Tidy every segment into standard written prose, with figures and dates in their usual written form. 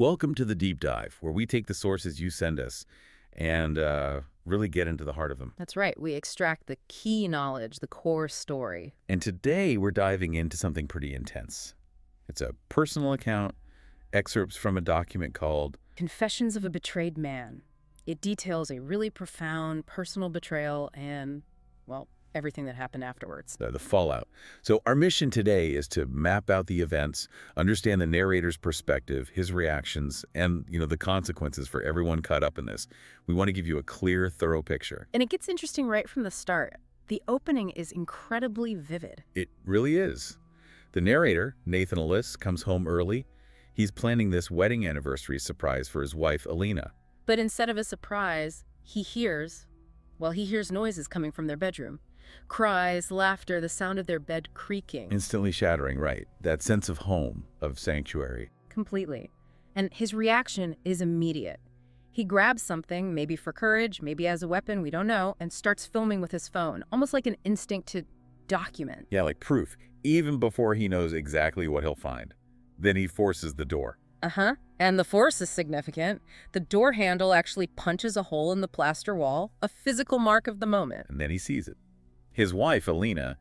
Welcome to the deep dive, where we take the sources you send us and really get into the heart of them. That's right. We extract the key knowledge, the core story. And today we're diving into something pretty intense. It's a personal account, excerpts from a document called Confessions of a Betrayed Man. It details a really profound personal betrayal and, well, everything that happened afterwards. the fallout. So our mission today is to map out the events, understand the narrator's perspective, his reactions, and the consequences for everyone caught up in this. We want to give you a clear, thorough picture. And it gets interesting right from the start. The opening is incredibly vivid. It really is. The narrator, Nathan Ellis, comes home early. He's planning this wedding anniversary surprise for his wife, Alina. But instead of a surprise, he hears noises coming from their bedroom. Cries, laughter, the sound of their bed creaking. Instantly shattering, right? That sense of home, of sanctuary. Completely. And his reaction is immediate. He grabs something, maybe for courage, maybe as a weapon, we don't know, and starts filming with his phone, almost like an instinct to document. Yeah, like proof, even before he knows exactly what he'll find. Then he forces the door. Uh-huh. And the force is significant. The door handle actually punches a hole in the plaster wall, a physical mark of the moment. And then he sees it. His wife, Alina,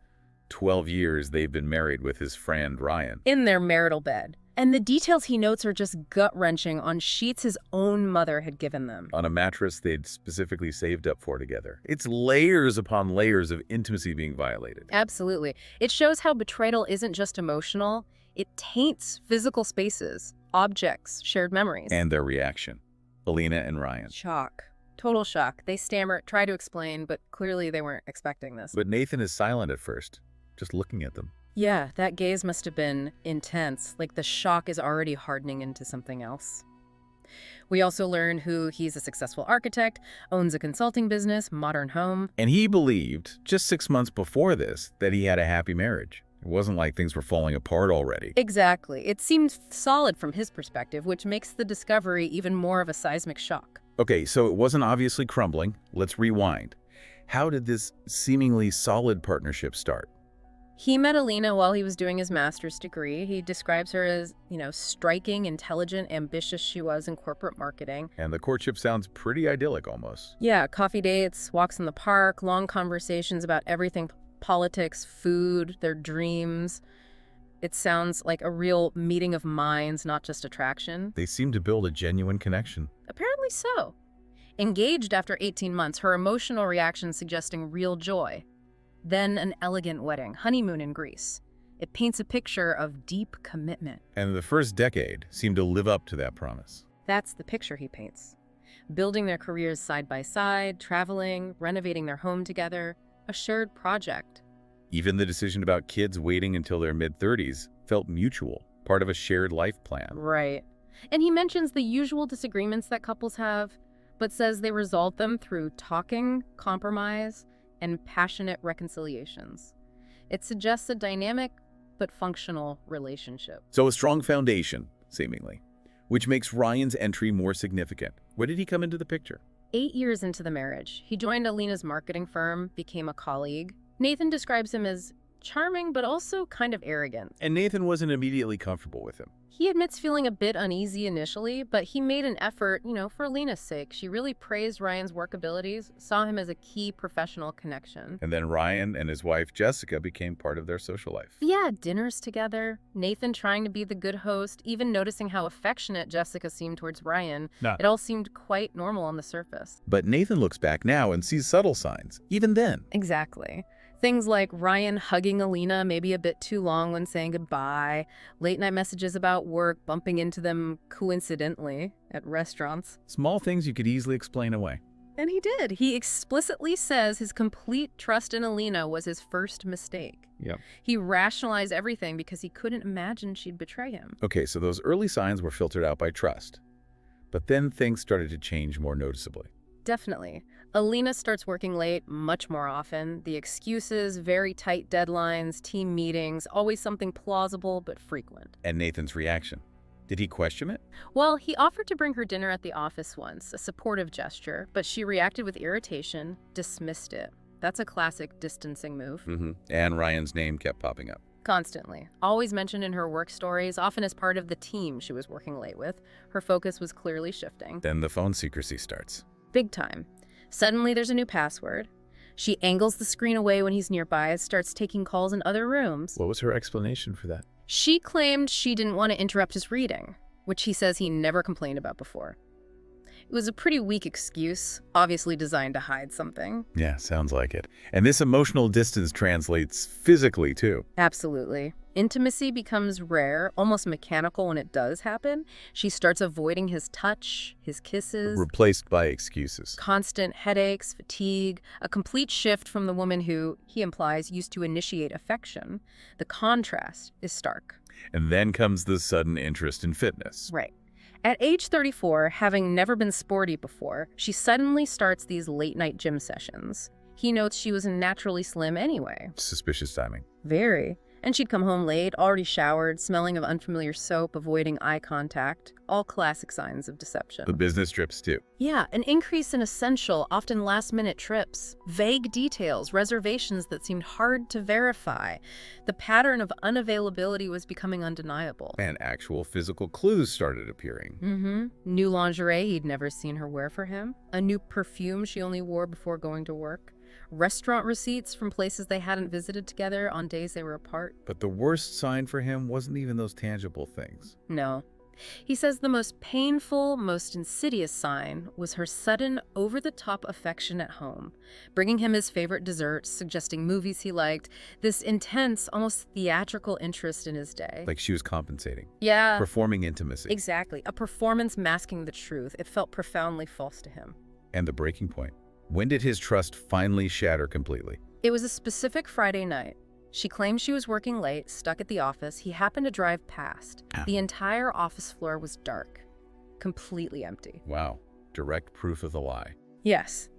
12 years they've been married with his friend Ryan. In their marital bed. And the details he notes are just gut-wrenching on sheets his own mother had given them. On a mattress they'd specifically saved up for together. It's layers upon layers of intimacy being violated. Absolutely. It shows how betrayal isn't just emotional. It taints physical spaces, objects, shared memories. And their reaction. Alina and Ryan. Shock. Total shock. They stammer, try to explain, but clearly they weren't expecting this. But Nathan is silent at first, just looking at them. Yeah, that gaze must have been intense, like the shock is already hardening into something else. We also learn he's a successful architect, owns a consulting business, modern home. And he believed, just 6 months before this, that he had a happy marriage. It wasn't like things were falling apart already. Exactly. It seemed solid from his perspective, which makes the discovery even more of a seismic shock. Okay, so it wasn't obviously crumbling. Let's rewind. How did this seemingly solid partnership start? He met Alina while he was doing his master's degree. He describes her as, striking, intelligent, ambitious she was in corporate marketing. And the courtship sounds pretty idyllic almost. Yeah, coffee dates, walks in the park, long conversations about everything, politics, food, their dreams. It sounds like a real meeting of minds, not just attraction. They seem to build a genuine connection. Apparently so. Engaged after 18 months, her emotional reaction suggesting real joy. Then an elegant wedding, honeymoon in Greece. It paints a picture of deep commitment. And the first decade seemed to live up to that promise. That's the picture he paints. Building their careers side by side, traveling, renovating their home together, a shared project. Even the decision about kids waiting until their mid-30s felt mutual, part of a shared life plan. Right. And he mentions the usual disagreements that couples have, but says they resolve them through talking, compromise, and passionate reconciliations. It suggests a dynamic but functional relationship. So a strong foundation, seemingly, which makes Ryan's entry more significant. Where did he come into the picture? 8 years into the marriage, he joined Alina's marketing firm, became a colleague. Nathan describes him as charming, but also kind of arrogant. And Nathan wasn't immediately comfortable with him. He admits feeling a bit uneasy initially, but he made an effort, for Alina's sake. She really praised Ryan's work abilities, saw him as a key professional connection. And then Ryan and his wife, Jessica, became part of their social life. Yeah, dinners together, Nathan trying to be the good host, even noticing how affectionate Jessica seemed towards Ryan. It all seemed quite normal on the surface. But Nathan looks back now and sees subtle signs, even then. Exactly. Things like Ryan hugging Alina maybe a bit too long when saying goodbye, late-night messages about work, bumping into them coincidentally at restaurants. Small things you could easily explain away. And he did. He explicitly says his complete trust in Alina was his first mistake. Yep. He rationalized everything because he couldn't imagine she'd betray him. Okay, so those early signs were filtered out by trust. But then things started to change more noticeably. Definitely. Alina starts working late much more often. The excuses, very tight deadlines, team meetings, always something plausible but frequent. And Nathan's reaction. Did he question it? Well, he offered to bring her dinner at the office once, a supportive gesture, but she reacted with irritation, dismissed it. That's a classic distancing move. And Ryan's name kept popping up. Constantly. Always mentioned in her work stories, often as part of the team she was working late with. Her focus was clearly shifting. Then the phone secrecy starts. Big time. Suddenly there's a new password. She angles the screen away when he's nearby and starts taking calls in other rooms. What was her explanation for that? She claimed she didn't want to interrupt his reading, which he says he never complained about before. It was a pretty weak excuse, obviously designed to hide something. Yeah, sounds like it. And this emotional distance translates physically, too. Absolutely. Intimacy becomes rare, almost mechanical when it does happen. She starts avoiding his touch, his kisses. Replaced by excuses. Constant headaches, fatigue, a complete shift from the woman who, he implies, used to initiate affection. The contrast is stark. And then comes the sudden interest in fitness. Right. At age 34, having never been sporty before, she suddenly starts these late-night gym sessions. He notes she was naturally slim anyway. Suspicious timing. Very. And she'd come home late, already showered, smelling of unfamiliar soap, avoiding eye contact. All classic signs of deception. The business trips, too. Yeah, an increase in essential, often last-minute trips. Vague details, reservations that seemed hard to verify. The pattern of unavailability was becoming undeniable. And actual physical clues started appearing. New lingerie he'd never seen her wear for him. A new perfume she only wore before going to work. Restaurant receipts from places they hadn't visited together on days they were apart. But the worst sign for him wasn't even those tangible things. No. He says the most painful, most insidious sign was her sudden, over-the-top affection at home, bringing him his favorite desserts, suggesting movies he liked, this intense, almost theatrical interest in his day. Like she was compensating. Yeah. Performing intimacy. Exactly. A performance masking the truth. It felt profoundly false to him. And the breaking point. When did his trust finally shatter completely? It was a specific Friday night. She claimed she was working late, stuck at the office. He happened to drive past. The entire office floor was dark, completely empty. Wow. Direct proof of the lie. Yes.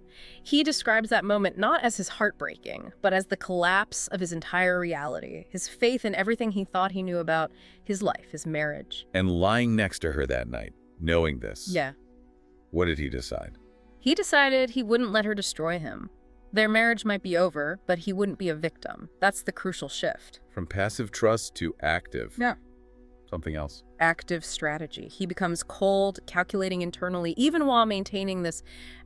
He describes that moment not as his heartbreaking, but as the collapse of his entire reality, his faith in everything he thought he knew about his life, his marriage. And lying next to her that night, knowing this. Yeah. What did he decide? He decided he wouldn't let her destroy him. Their marriage might be over, but he wouldn't be a victim. That's the crucial shift. From passive trust to active. Yeah. Something else. Active strategy. He becomes cold, calculating internally, even while maintaining this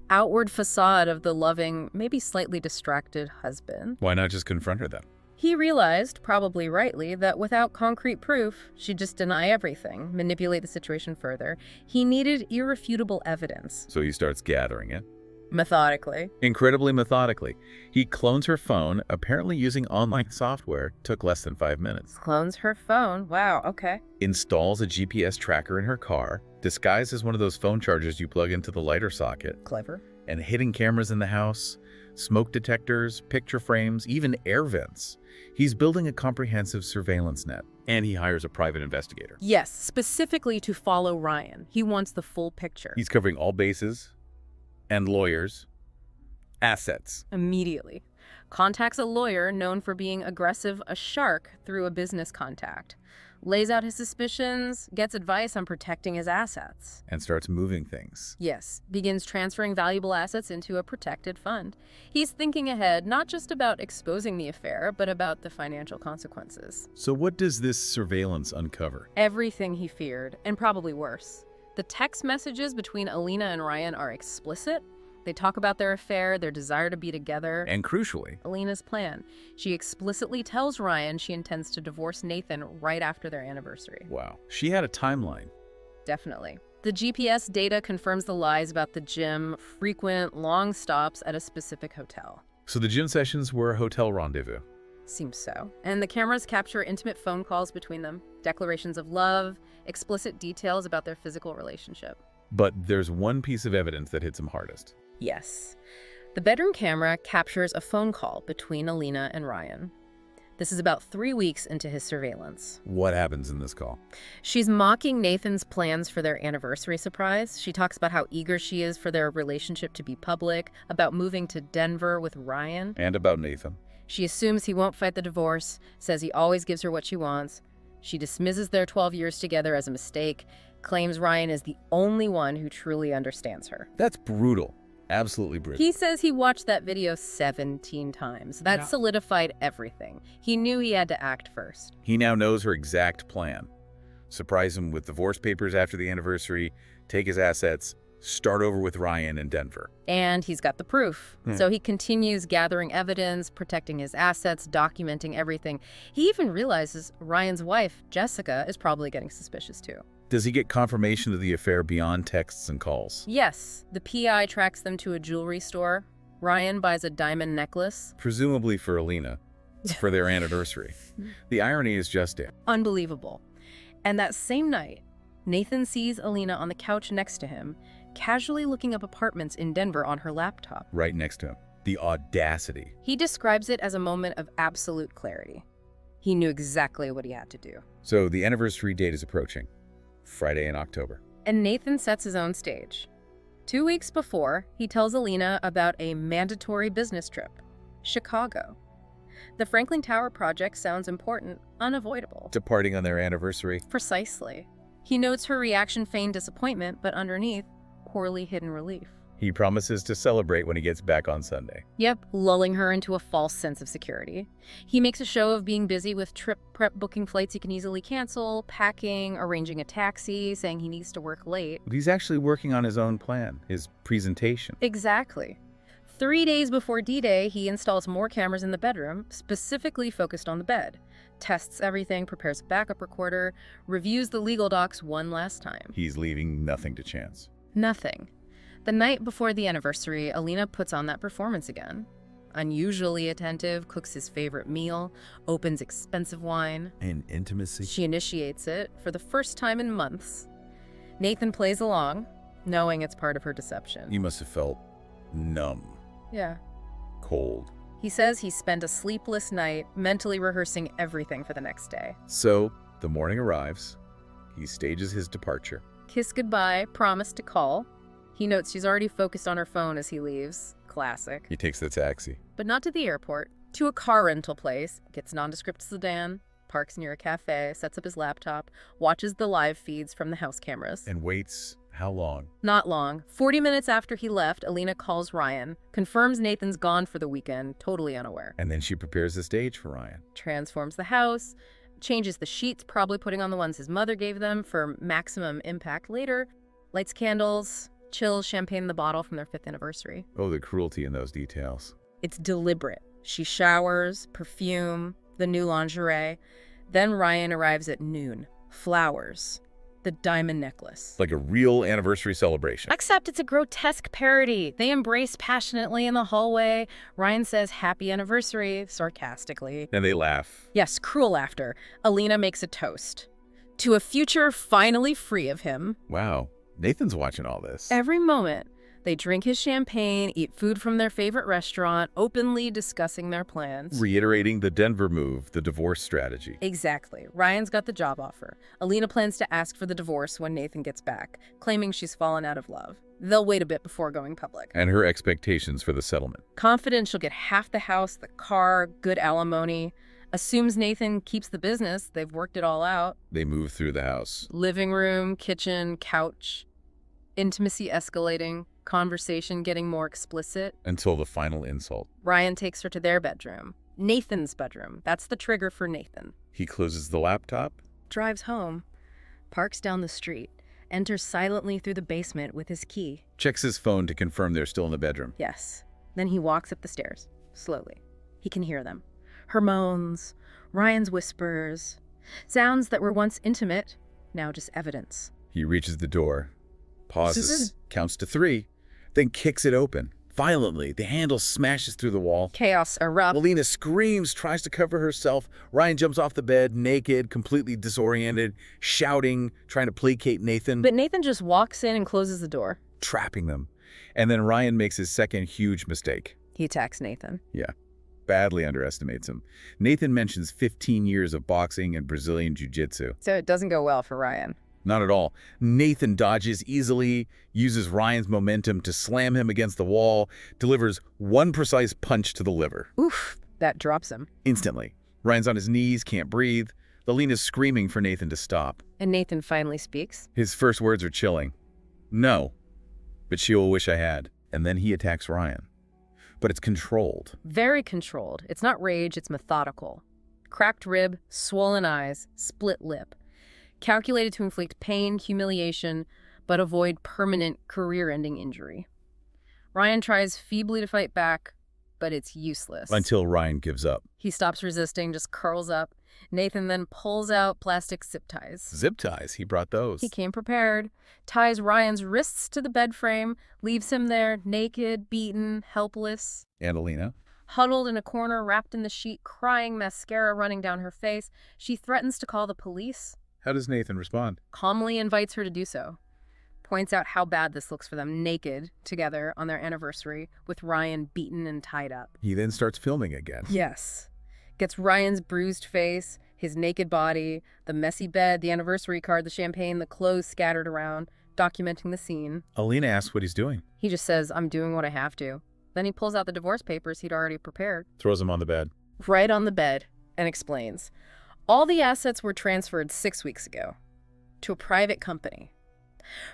outward facade of the loving, maybe slightly distracted husband. Why not just confront her then? He realized, probably rightly, that without concrete proof, she'd just deny everything, manipulate the situation further. He needed irrefutable evidence. So he starts gathering it. Methodically. Incredibly methodically. He clones her phone, apparently using online software. Took less than 5 minutes. Clones her phone. Wow, okay. Installs a GPS tracker in her car, disguised as one of those phone chargers you plug into the lighter socket. Clever. And hidden cameras in the house, smoke detectors, picture frames, even air vents. He's building a comprehensive surveillance net. And he hires a private investigator. Yes, specifically to follow Ryan. He wants the full picture. He's covering all bases. And lawyers. Assets. Immediately. Contacts a lawyer known for being aggressive, a shark, through a business contact. Lays out his suspicions, gets advice on protecting his assets. And starts moving things. Yes, begins transferring valuable assets into a protected fund. He's thinking ahead, not just about exposing the affair, but about the financial consequences. So what does this surveillance uncover? Everything he feared, and probably worse. The text messages between Alina and Ryan are explicit. They talk about their affair, their desire to be together. And crucially, Alina's plan. She explicitly tells Ryan she intends to divorce Nathan right after their anniversary. wow, she had a timeline. Definitely. The GPS data confirms the lies about the gym, frequent, long stops at a specific hotel. So the gym sessions were a hotel rendezvous. Seems so. And the cameras capture intimate phone calls between them, declarations of love, explicit details about their physical relationship. But there's one piece of evidence that hits him hardest. Yes. The bedroom camera captures a phone call between Alina and Ryan. This is about 3 weeks into his surveillance. What happens in this call? She's mocking Nathan's plans for their anniversary surprise. She talks about how eager she is for their relationship to be public, about moving to Denver with Ryan. And about Nathan. She assumes he won't fight the divorce, says he always gives her what she wants. She dismisses their 12 years together as a mistake, claims Ryan is the only one who truly understands her. That's brutal. Absolutely brutal. He says he watched that video 17 times. That Yeah. solidified everything. He knew he had to act first. He now knows her exact plan. Surprise him with divorce papers after the anniversary, take his assets, start over with Ryan in Denver. And he's got the proof. So he continues gathering evidence, protecting his assets, documenting everything. He even realizes Ryan's wife, Jessica, is probably getting suspicious too. Does he get confirmation of the affair beyond texts and calls? Yes, the PI tracks them to a jewelry store. Ryan buys a diamond necklace. Presumably for Alina, for their anniversary. The irony is just it. Unbelievable. And that same night, Nathan sees Alina on the couch next to him, casually looking up apartments in Denver on her laptop. Right next to him. The audacity. He describes it as a moment of absolute clarity. He knew exactly what he had to do. So the anniversary date is approaching. Friday in October. And Nathan sets his own stage. 2 weeks before, he tells Alina about a mandatory business trip, Chicago. The Franklin Tower project sounds important, unavoidable. Departing on their anniversary. Precisely. He notes her reaction feigned disappointment, but underneath, poorly hidden relief. He promises to celebrate when he gets back on Sunday. Yep, lulling her into a false sense of security. He makes a show of being busy with trip prep, booking flights he can easily cancel, packing, arranging a taxi, saying he needs to work late. But he's actually working on his own plan, his presentation. Exactly. 3 days before D-Day, he installs more cameras in the bedroom, specifically focused on the bed. Tests everything, prepares a backup recorder, reviews the legal docs one last time. He's leaving nothing to chance. Nothing. The night before the anniversary, Alina puts on that performance again. Unusually attentive, cooks his favorite meal, opens expensive wine. And intimacy. She initiates it for the first time in months. Nathan plays along, knowing it's part of her deception. You must have felt numb, Yeah. cold. He says he spent a sleepless night mentally rehearsing everything for the next day. So the morning arrives. He stages his departure. Kiss goodbye, promise to call. He notes she's already focused on her phone as he leaves. Classic. He takes the taxi. But not to the airport. To a car rental place, gets a nondescript sedan, parks near a cafe, sets up his laptop, watches the live feeds from the house cameras. And waits how long? Not long. 40 minutes after he left, Alina calls Ryan, confirms Nathan's gone for the weekend, totally unaware. And then she prepares the stage for Ryan. Transforms the house, changes the sheets, probably putting on the ones his mother gave them for maximum impact later, lights candles, chills champagne in the bottle from their 5th anniversary. Oh, the cruelty in those details. It's deliberate. She showers, perfume, the new lingerie. Then Ryan arrives at noon. Flowers. The diamond necklace. Like a real anniversary celebration. Except it's a grotesque parody. They embrace passionately in the hallway. Ryan says, "Happy anniversary," sarcastically. And they laugh. Yes, cruel laughter. Alina makes a toast. To a future finally free of him. Wow. Nathan's watching all this. Every moment, they drink his champagne, eat food from their favorite restaurant, openly discussing their plans. Reiterating the Denver move, the divorce strategy. Exactly. Ryan's got the job offer. Alina plans to ask for the divorce when Nathan gets back, claiming she's fallen out of love. They'll wait a bit before going public. And her expectations for the settlement. Confident she'll get half the house, the car, good alimony. Assumes Nathan keeps the business. They've worked it all out. They move through the house. Living room, kitchen, couch. Intimacy escalating. Conversation getting more explicit. Until the final insult. Ryan takes her to their bedroom. Nathan's bedroom. That's the trigger for Nathan. He closes the laptop. Drives home. Parks down the street. Enters silently through the basement with his key. Checks his phone to confirm they're still in the bedroom. Yes. Then he walks up the stairs. Slowly. He can hear them. Her moans. Ryan's whispers. Sounds that were once intimate. Now just evidence. He reaches the door. Pauses. Counts to 3. Then kicks it open. Violently, the handle smashes through the wall. Chaos erupts. Alina screams, tries to cover herself. Ryan jumps off the bed, naked, completely disoriented, shouting, trying to placate Nathan. But Nathan just walks in and closes the door. Trapping them. And then Ryan makes his second huge mistake. He attacks Nathan. Yeah. Badly underestimates him. Nathan mentions 15 years of boxing and Brazilian jiu-jitsu. So it doesn't go well for Ryan. Not at all. Nathan dodges easily, uses Ryan's momentum to slam him against the wall, delivers one precise punch to the liver. Oof, that drops him. Instantly. Ryan's on his knees, can't breathe. Alina's screaming for Nathan to stop. And Nathan finally speaks. His first words are chilling. No, but she will wish I had. and then he attacks Ryan. But it's controlled. Very controlled. It's not rage, it's methodical. Cracked rib, swollen eyes, split lip. Calculated to inflict pain, humiliation, but avoid permanent career-ending injury. Ryan tries feebly to fight back, but it's useless. Until Ryan gives up. He stops resisting, just curls up. Nathan then pulls out plastic zip ties. Zip ties, he brought those. He came prepared, ties Ryan's wrists to the bed frame, leaves him there, naked, beaten, helpless. And Alina? Huddled in a corner, wrapped in the sheet, crying, mascara running down her face. She threatens to call the police. How does Nathan respond? Calmly invites her to do so. Points out how bad this looks for them, naked, together on their anniversary, with Ryan beaten and tied up. He then starts filming again. Yes. Gets Ryan's bruised face, his naked body, the messy bed, the anniversary card, the champagne, the clothes scattered around, documenting the scene. Alina asks what he's doing. He just says, "I'm doing what I have to." Then he pulls out the divorce papers he'd already prepared. Throws him on the bed. Right on the bed, and explains. All the assets were transferred 6 weeks ago to a private company.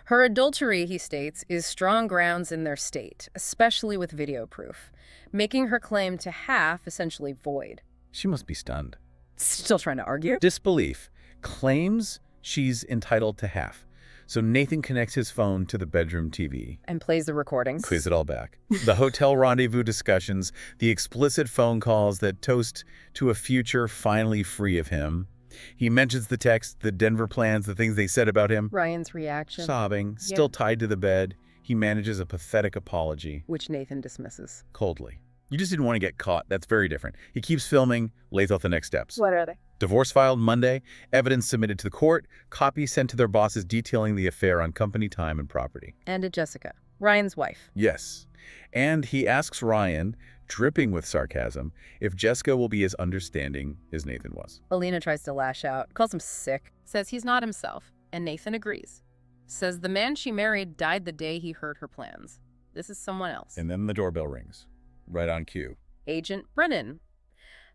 Her adultery, he states, is strong grounds in their state, especially with video proof, making her claim to half essentially void. She must be stunned. Still trying to argue? Disbelief. Claims she's entitled to half. So Nathan connects his phone to the bedroom TV. And plays the recordings. Plays it all back. The hotel rendezvous discussions, the explicit phone calls that toast to a future finally free of him. He mentions the text, the Denver plans, the things they said about him. Ryan's reaction. Sobbing, still tied to the bed. He manages a pathetic apology. Which Nathan dismisses. Coldly. You just didn't want to get caught. That's very different. He keeps filming, lays out the next steps. What are they? Divorce filed Monday, evidence submitted to the court, copies sent to their bosses detailing the affair on company time and property. And to Jessica, Ryan's wife. Yes. And he asks Ryan, dripping with sarcasm, if Jessica will be as understanding as Nathan was. Alina tries to lash out, calls him sick, says he's not himself, and Nathan agrees. Says the man she married died the day he heard her plans. This is someone else. And then the doorbell rings. Right on cue. Agent Brennan.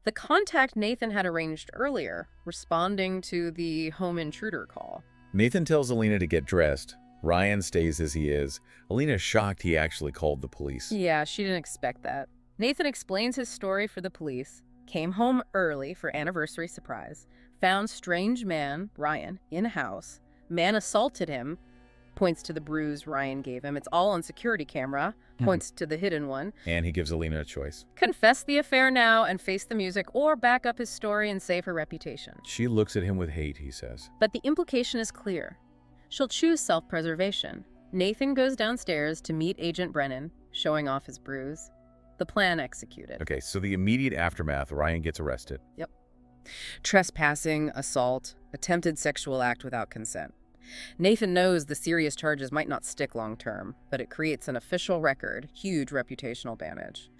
The contact Nathan had arranged earlier, responding to the home intruder call. Nathan tells Alina to get dressed. Ryan stays as he is. Alina's shocked he actually called the police. Yeah, she didn't expect that. Nathan explains his story for the police, came home early for anniversary surprise, found strange man, Ryan, in house. Man assaulted him, points to the bruise Ryan gave him. It's all on security camera, points to the hidden one. And he gives Alina a choice. Confess the affair now and face the music, or back up his story and save her reputation. She looks at him with hate, he says. But the implication is clear. She'll choose self-preservation. Nathan goes downstairs to meet Agent Brennan, showing off his bruise. The plan executed. Okay, so the immediate aftermath, Ryan gets arrested. Yep. Trespassing, assault, attempted sexual act without consent. Nathan knows the serious charges might not stick long term, but it creates an official record, huge reputational damage.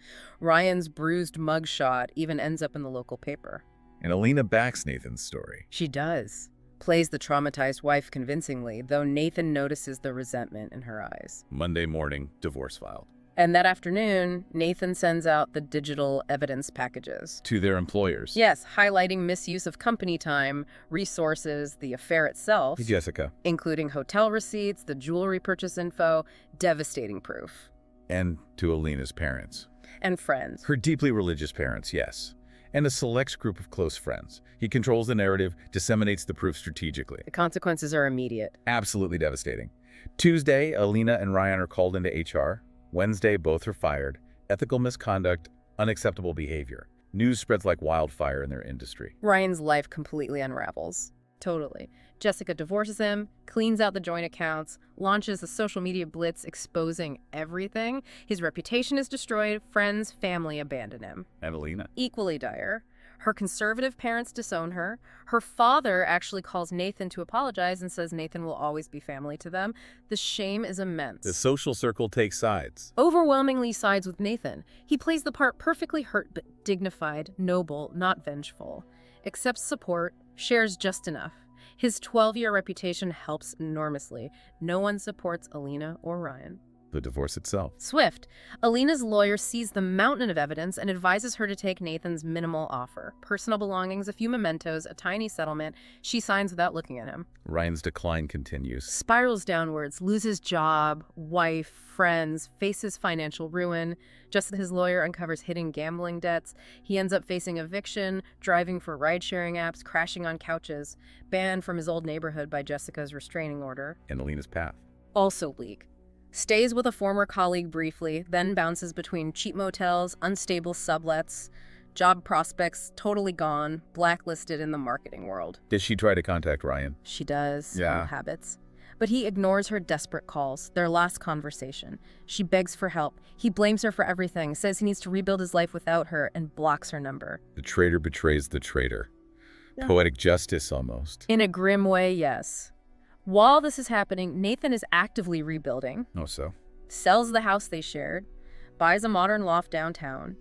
Ryan's bruised mugshot even ends up in the local paper. And Alina backs Nathan's story. She does. Plays the traumatized wife convincingly, though Nathan notices the resentment in her eyes. Monday morning, divorce filed. And that afternoon, Nathan sends out the digital evidence packages. To their employers. Yes, highlighting misuse of company time, resources, the affair itself. Hey, Jessica. Including hotel receipts, the jewelry purchase info, devastating proof. And to Alina's parents. And friends. Her deeply religious parents, yes. And a select group of close friends. He controls the narrative, disseminates the proof strategically. The consequences are immediate. Absolutely devastating. Tuesday, Alina and Ryan are called into HR. Wednesday, both are fired. Ethical misconduct, unacceptable behavior. News spreads like wildfire in their industry. Ryan's life completely unravels. Totally. Jessica divorces him, cleans out the joint accounts, launches a social media blitz exposing everything. His reputation is destroyed, friends, family abandon him. And Alina? Equally dire. Her conservative parents disown her. Her father actually calls Nathan to apologize and says Nathan will always be family to them. The shame is immense. The social circle takes sides. Overwhelmingly sides with Nathan. He plays the part perfectly hurt but dignified, noble, not vengeful. Accepts support, shares just enough. His 12-year reputation helps enormously. No one supports Alina or Ryan. The divorce itself. Swift. Alina's lawyer sees the mountain of evidence and advises her to take Nathan's minimal offer. Personal belongings, a few mementos, a tiny settlement. She signs without looking at him. Ryan's decline continues. Spirals downwards, loses job, wife, friends, faces financial ruin. Just as his lawyer uncovers hidden gambling debts, he ends up facing eviction, driving for ride-sharing apps, crashing on couches, banned from his old neighborhood by Jessica's restraining order. And Alina's path. Also bleak. Stays with a former colleague briefly, then bounces between cheap motels, unstable sublets, job prospects totally gone, blacklisted in the marketing world. Did she try to contact Ryan? She does. Yeah. Old habits. But he ignores her desperate calls, their last conversation. She begs for help. He blames her for everything, says he needs to rebuild his life without her, and blocks her number. The traitor betrays the traitor. Yeah. Poetic justice, almost. In a grim way, yes. While this is happening, Nathan is actively rebuilding. Oh, so? Sells the house they shared, buys a modern loft downtown,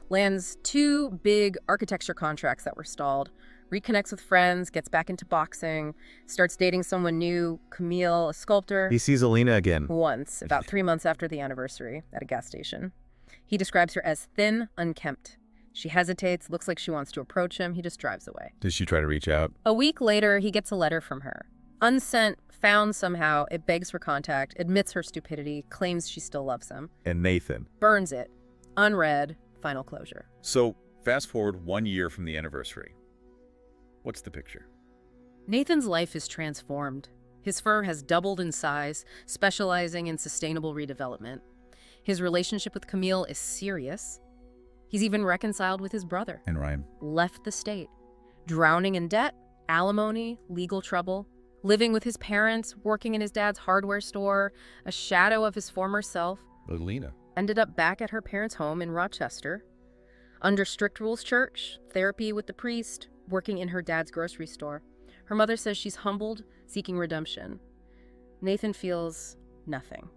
lands 2 big architecture contracts that were stalled, reconnects with friends, gets back into boxing, starts dating someone new, Camille, a sculptor. He sees Alina again. Once, about 3 months after the anniversary, at a gas station. He describes her as thin, unkempt. She hesitates, looks like she wants to approach him. He just drives away. Does she try to reach out? A week later, he gets a letter from her. Unsent, found somehow, it begs for contact, admits her stupidity, claims she still loves him. And Nathan. Burns it. Unread. Final closure. So, fast forward 1 year from the anniversary. What's the picture? Nathan's life is transformed. His firm has doubled in size, specializing in sustainable redevelopment. His relationship with Camille is serious. He's even reconciled with his brother. And Ryan. Left the state. Drowning in debt, alimony, legal trouble. Living with his parents, working in his dad's hardware store, a shadow of his former self. Alina. Ended up back at her parents' home in Rochester. Under strict rules church, therapy with the priest, working in her dad's grocery store. Her mother says she's humbled, seeking redemption. Nathan feels nothing.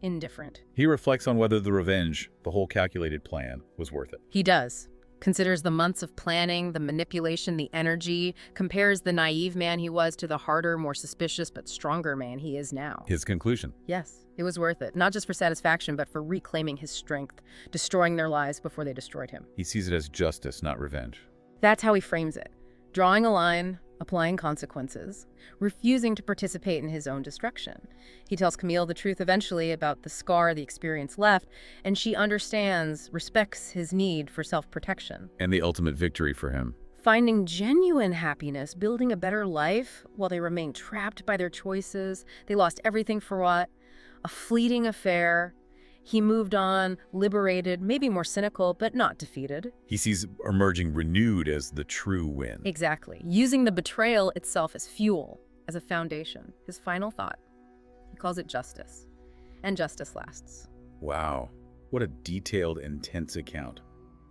Indifferent. He reflects on whether the revenge, the whole calculated plan, was worth it. He does. Considers the months of planning, the manipulation, the energy, compares the naive man he was to the harder, more suspicious, but stronger man he is now. His conclusion. Yes, it was worth it. Not just for satisfaction, but for reclaiming his strength, destroying their lives before they destroyed him. He sees it as justice, not revenge. That's how he frames it. Drawing a line, applying consequences, refusing to participate in his own destruction. He tells Camille the truth eventually about the scar the experience left, and she understands, respects his need for self-protection. And the ultimate victory for him. Finding genuine happiness, building a better life while they remain trapped by their choices. They lost everything for what? A fleeting affair. He moved on, liberated, maybe more cynical, but not defeated. He sees emerging renewed as the true win. Exactly. Using the betrayal itself as fuel, as a foundation. His final thought. He calls it justice. And justice lasts. Wow. What a detailed, intense account.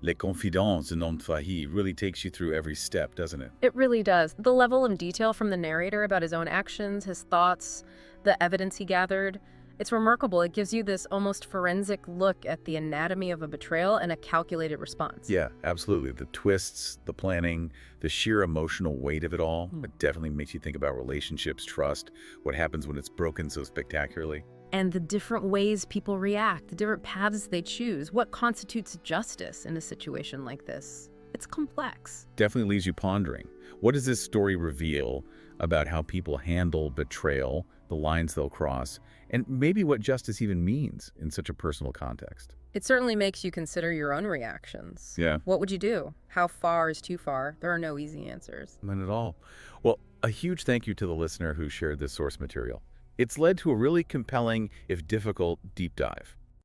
Les confidences non trahies really takes you through every step, doesn't it? It really does. The level of detail from the narrator about his own actions, his thoughts, the evidence he gathered, it's remarkable. It gives you this almost forensic look at the anatomy of a betrayal and a calculated response. Yeah, absolutely. The twists, the planning, the sheer emotional weight of it all, it definitely makes you think about relationships, trust, what happens when it's broken so spectacularly. And the different ways people react, the different paths they choose. What constitutes justice in a situation like this? It's complex. Definitely leaves you pondering. What does this story reveal about how people handle betrayal, the lines they'll cross, and maybe what justice even means in such a personal context? It certainly makes you consider your own reactions. Yeah. What would you do? How far is too far? There are no easy answers. None at all. Well, a huge thank you to the listener who shared this source material. It's led to a really compelling, if difficult, deep dive.